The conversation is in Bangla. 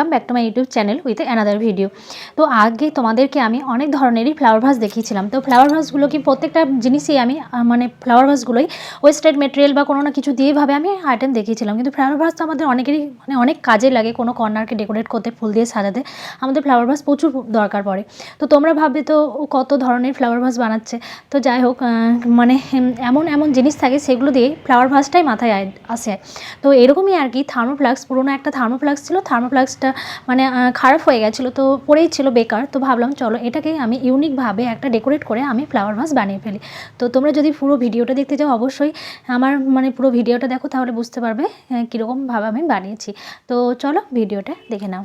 Welcome back to my YouTube channel with another video. তো আগে তোমাদেরকে আমি অনেক ধরনেরই ফ্লাওয়ার ভাস দেখিয়েছিলাম। তো ফ্লাওয়ার ভাসগুলো কি প্রত্যেকটা জিনিসই আমি মানে ফ্লাওয়ার ভাসগুলোই ওয়েস্টেড মেটেরিয়াল বা কোনো না কিছু দিয়েইভাবে আমি আইটেম দেখিয়েছিলাম। কিন্তু ফ্লাওয়ার ভাস তো আমাদের অনেকেরই মানে অনেক কাজে লাগে, কোনো কর্নারকে ডেকোরেট করতে, ফুল দিয়ে সাজাতে আমাদের ফ্লাওয়ার ভাস প্রচুর দরকার পড়ে। তো তোমরা ভাববে তো কত ধরনের ফ্লাওয়ার ভাস বানাচ্ছে। তো যাই হোক, মানে এমন এমন জিনিস থাকে সেগুলো দিয়ে ফ্লাওয়ার ভাসটাই মাথায় আসে। তো এরকমই আর কি, থার্মোফ্লাস্ক, পুরোনো একটা থার্মোফ্লাস্ক ছিল, থার্মোফ্লাস্কটা মানে খারাপ হয়ে গেছিলো, তো পড়েই ছিল বেকার। তো ভাবলাম চলো এটাকেই আমি ইউনিকভাবে একটা ডেকোরেট করে আমি ফ্লাওয়ার ভাস বানিয়ে ফেলি। তো তোমরা যদি পুরো ভিডিওটা দেখতে চাও অবশ্যই আমার মানে পুরো ভিডিওটা দেখো, তাহলে বুঝতে পারবে কীরকমভাবে আমি বানিয়েছি। তো চলো ভিডিওটা দেখে নাও।